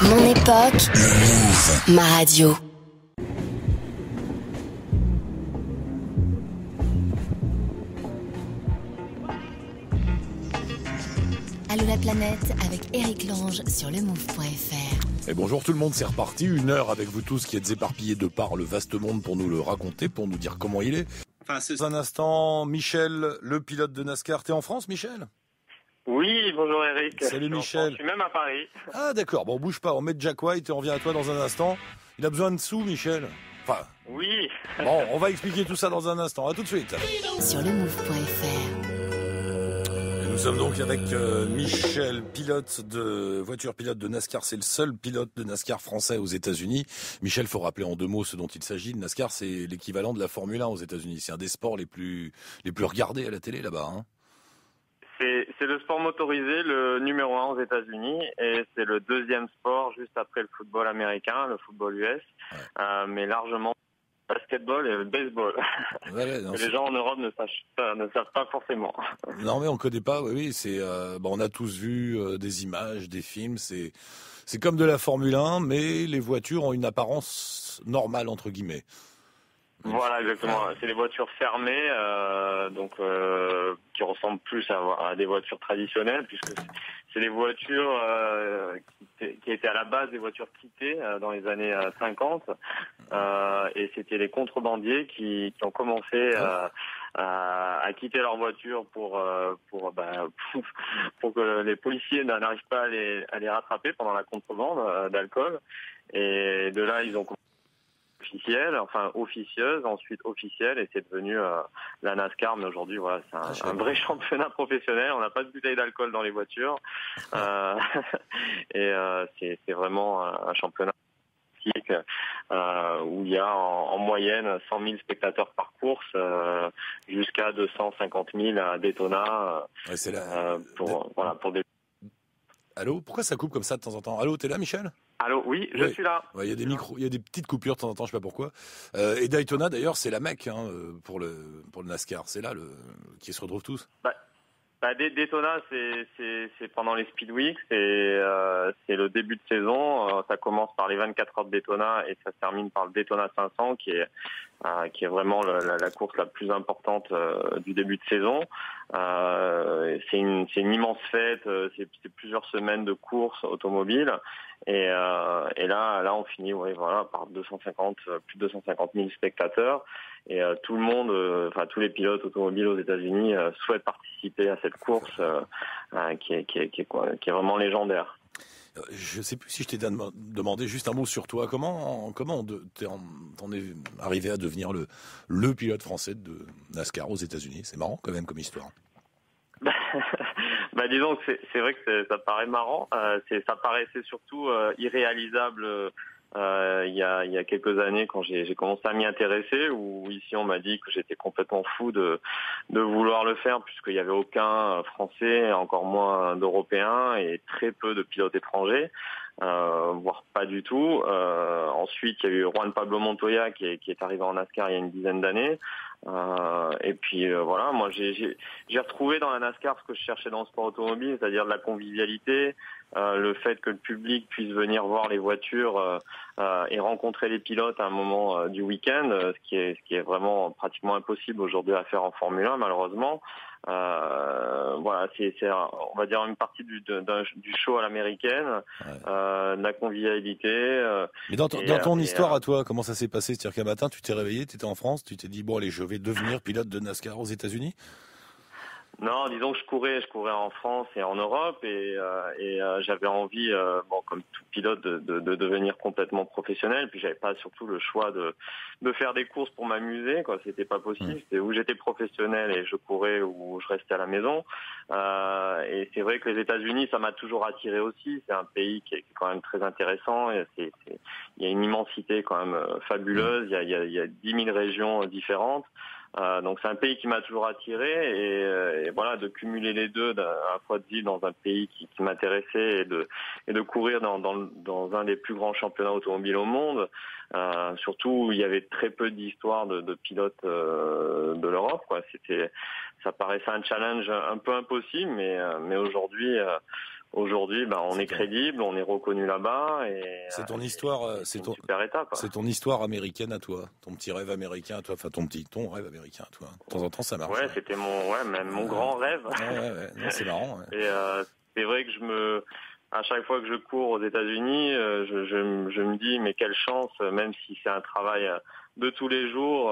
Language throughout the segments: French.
Mon époque, ma radio. Allô la planète avec Eric Lange sur lemove.fr. Et bonjour tout le monde, c'est reparti, 1 heure avec vous tous qui êtes éparpillés de par le vaste monde pour nous le raconter, pour nous dire comment il est. C'est un instant, Michel, le pilote de NASCAR. T'es en France, Michel ? Oui, bonjour Eric. Salut Michel. Je suis même à Paris. Ah d'accord, bon bouge pas, on met Jack White et on revient à toi dans un instant. Il a besoin de sous, Michel. Enfin, oui. Bon, on va expliquer tout ça dans un instant, à tout de suite. Sur lemove.fr. Nous sommes donc avec Michel, pilote de NASCAR. C'est le seul pilote de NASCAR français aux États-Unis. Michel, faut rappeler en 2 mots ce dont il s'agit. Le NASCAR, c'est l'équivalent de la Formule 1 aux États-Unis. C'est un des sports les plus regardés à la télé là-bas. Hein. C'est le sport motorisé, le numéro 1 aux États-Unis, et c'est le 2e sport juste après le football américain, le football US, mais largement le basketball et le baseball. Non, les gens en Europe ne savent pas forcément. Non mais on connaît pas. Oui, c'est on a tous vu des images, des films. C'est comme de la Formule 1, mais les voitures ont une apparence normale entre guillemets. Voilà, exactement. C'est des voitures fermées, qui ressemblent plus à des voitures traditionnelles, puisque c'est des voitures qui étaient à la base des voitures quittées dans les années 50, et c'était les contrebandiers qui ont commencé à quitter leur voiture pour que les policiers n'arrivent pas à les rattraper pendant la contrebande d'alcool. Et de là, ils ont officieuse, ensuite officielle, et c'est devenu la NASCAR. Mais aujourd'hui, voilà, c'est un vrai championnat professionnel. On n'a pas de bouteille d'alcool dans les voitures, et c'est vraiment un championnat où il y a en moyenne 100 000 spectateurs par course, jusqu'à 250 000 à Daytona, pour des... Allô, pourquoi ça coupe comme ça de temps en temps ? Allô, t'es là, Michel ? Allô, oui, je suis là. Il y a des il y a des petites coupures de temps en temps, je sais pas pourquoi. Et Daytona, d'ailleurs, c'est la Mecque pour le NASCAR. C'est là qui se retrouvent tous. Daytona, c'est pendant les Speed Weeks, c'est le début de saison. Ça commence par les 24 heures de Daytona et ça se termine par le Daytona 500, qui est vraiment la course la plus importante du début de saison. C'est une immense fête. C'est plusieurs semaines de course automobile. Et là, on finit, par plus de 250 000 spectateurs. Et tout le monde, tous les pilotes automobiles aux États-Unis souhaitent participer à cette course qui est vraiment légendaire. Je sais plus si je t'ai demandé juste un mot sur toi. Comment t'en es arrivé à devenir le pilote français de NASCAR aux États-Unis ? C'est marrant quand même comme histoire. Disons que c'est vrai que ça paraît marrant. Ça paraissait surtout irréalisable il y a quelques années quand j'ai commencé à m'y intéresser, où ici on m'a dit que j'étais complètement fou de vouloir le faire, puisqu'il n'y avait aucun Français, encore moins d'Européens, et très peu de pilotes étrangers, voire pas du tout. Ensuite, il y a eu Juan Pablo Montoya qui est arrivé en NASCAR il y a une dizaine d'années. Et puis moi j'ai retrouvé dans la NASCAR ce que je cherchais dans le sport automobile, c'est-à-dire de la convivialité, le fait que le public puisse venir voir les voitures et rencontrer les pilotes à un moment du week-end, ce qui est vraiment pratiquement impossible aujourd'hui à faire en Formule 1 malheureusement. C'est on va dire une partie du show à l'américaine, de la convivialité. Mais dans ton histoire à toi, comment ça s'est passé ? C'est-à-dire qu'un matin, tu t'es réveillé, tu étais en France, tu t'es dit bon allez, je vais devenir pilote de NASCAR aux États-Unis ? Non, disons que je courais en France et en Europe, et j'avais envie, comme tout pilote, de devenir complètement professionnel. Puis j'avais pas surtout le choix de faire des courses pour m'amuser, quoi. C'était pas possible. C'était où j'étais professionnel et je courais, ou je restais à la maison. Et c'est vrai que les États-Unis, ça m'a toujours attiré aussi. C'est un pays qui est quand même très intéressant. Et il y a une immensité quand même fabuleuse. Il y a 10 000 régions différentes. Donc c'est un pays qui m'a toujours attiré, et de cumuler les deux, à la fois de vivre dans un pays qui m'intéressait et de courir dans un des plus grands championnats automobiles au monde, surtout où il y avait très peu d'histoires de pilotes de l'Europe, quoi. Ça paraissait un challenge un peu impossible, mais aujourd'hui aujourd'hui, on est crédible, on est reconnu là-bas et c'est ton histoire, c'est une super étape. C'est ton histoire américaine à toi, ton petit rêve américain à toi, enfin ton rêve américain à toi. De temps en temps, ça marche. Ouais, c'était mon grand rêve. Ouais. Non, c'est marrant. Ouais. Et c'est vrai que à chaque fois que je cours aux États-Unis, je me dis mais quelle chance, même si c'est un travail de tous les jours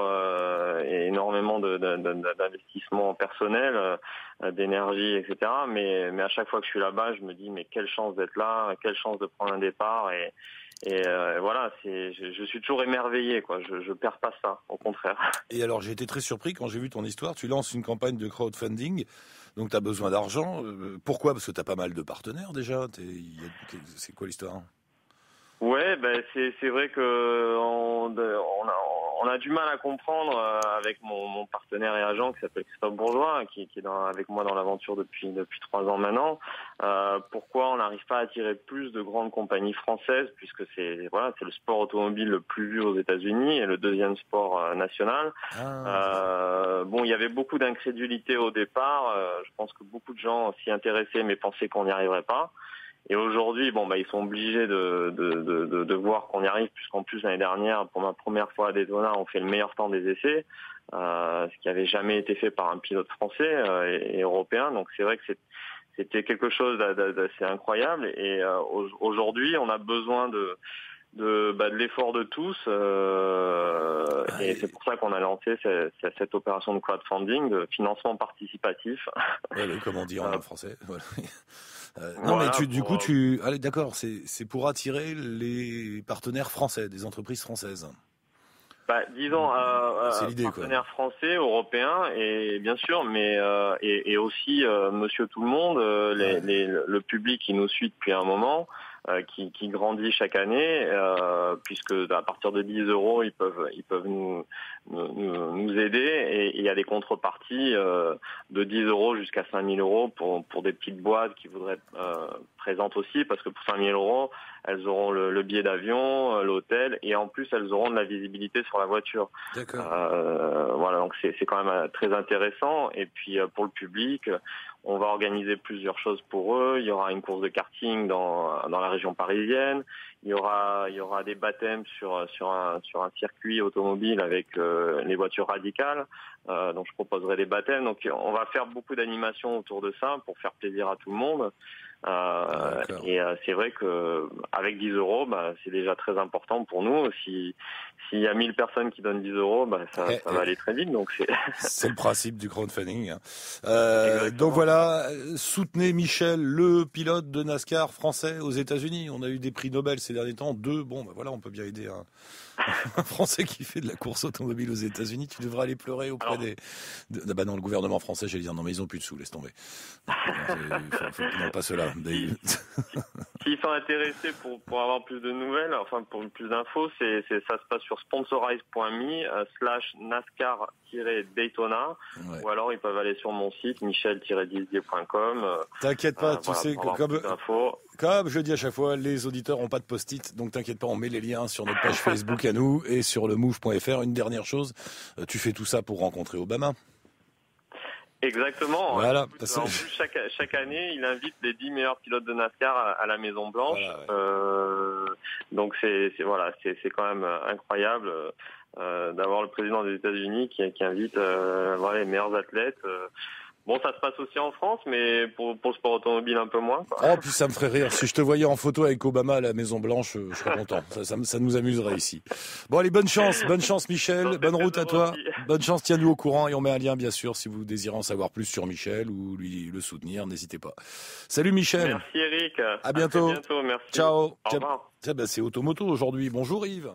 et énormément d'investissement personnel, d'énergie, etc. Mais à chaque fois que je suis là-bas, je me dis mais quelle chance d'être là, quelle chance de prendre un départ et voilà, je suis toujours émerveillé, quoi. Je perds pas ça, au contraire. Et alors j'ai été très surpris quand j'ai vu ton histoire. Tu lances une campagne de crowdfunding, donc tu as besoin d'argent. Pourquoi ? Parce que tu as pas mal de partenaires déjà. C'est quoi l'histoire ? Ouais, c'est vrai que on a du mal à comprendre avec mon partenaire et agent qui s'appelle Christophe Bourgeois, qui est avec moi dans l'aventure depuis 3 ans maintenant. Pourquoi on n'arrive pas à attirer plus de grandes compagnies françaises, puisque c'est le sport automobile le plus vu aux États-Unis et le deuxième sport national. Il y avait beaucoup d'incrédulité au départ. Je pense que beaucoup de gens s'y intéressaient mais pensaient qu'on n'y arriverait pas. Et aujourd'hui, ils sont obligés de voir qu'on y arrive, puisqu'en plus l'année dernière, pour ma première fois à Daytona, on fait le meilleur temps des essais, ce qui avait jamais été fait par un pilote français et européen. Donc c'est vrai que c'était quelque chose d'assez incroyable. Et aujourd'hui, on a besoin de l'effort de tous, et c'est pour ça qu'on a lancé cette opération de crowdfunding, de financement participatif. Comme on dit en français. Voilà. Allez, d'accord, c'est pour attirer les partenaires français, des entreprises françaises. Disons, c'est l'idée, partenaires français, européens, et bien sûr, mais et aussi Monsieur Tout le Monde, le public qui nous suit depuis un moment. Qui grandit chaque année, puisque à partir de 10 euros ils peuvent nous aider, et il y a des contreparties de 10 euros jusqu'à 5 000 euros pour des petites boîtes qui voudraient être présentes aussi, parce que pour 5 000 euros elles auront le billet d'avion, l'hôtel, et en plus elles auront de la visibilité sur la voiture. D'accord. Voilà, donc c'est quand même très intéressant. Et puis pour le public, on va organiser plusieurs choses pour eux. Il y aura une course de karting dans la région parisienne. Il y aura des baptêmes sur un circuit automobile avec les voitures radicales. Donc je proposerai des baptêmes. Donc on va faire beaucoup d'animations autour de ça pour faire plaisir à tout le monde. Et c'est vrai que avec 10 euros, c'est déjà très important pour nous. S'il y a 1000 personnes qui donnent 10 euros, ça va aller très vite. Donc c'est le principe du crowdfunding. Donc voilà, soutenez Michel, le pilote de NASCAR français aux États-Unis. On a eu des prix Nobel ces derniers temps, 2. On peut bien aider un Français qui fait de la course automobile aux États-Unis. Tu devrais aller pleurer auprès non, le gouvernement français, j'allais dire non, mais ils ont plus de sous, laisse tomber. Non, pas cela. S'ils sont intéressés pour avoir plus de nouvelles, enfin pour plus d'infos, ça se passe sur sponsorize.me/NASCAR-Daytona, ou alors ils peuvent aller sur mon site michel-dizier.com. T'inquiète pas, tu sais, comme je dis à chaque fois, les auditeurs ont pas de post-it, donc t'inquiète pas, on met les liens sur notre page Facebook à nous et sur le move.fr. Une dernière chose, tu fais tout ça pour rencontrer Obama. Exactement. Voilà. En plus, chaque année, il invite les 10 meilleurs pilotes de NASCAR à la Maison Blanche. Voilà, ouais. Donc c'est quand même incroyable d'avoir le président des États-Unis qui invite les meilleurs athlètes. Ça se passe aussi en France, mais pour le sport automobile un peu moins. Puis ça me ferait rire. Si je te voyais en photo avec Obama à la Maison Blanche, je serais content. Ça nous amuserait ici. Bon, allez, bonne chance Michel. Bonne route à toi. Bonne chance, tiens-nous au courant et on met un lien, bien sûr, si vous désirez en savoir plus sur Michel ou lui le soutenir, n'hésitez pas. Salut Michel. Merci Eric. À bientôt. Merci. Ciao. Au revoir. Tiens, c'est Automoto aujourd'hui. Bonjour Yves.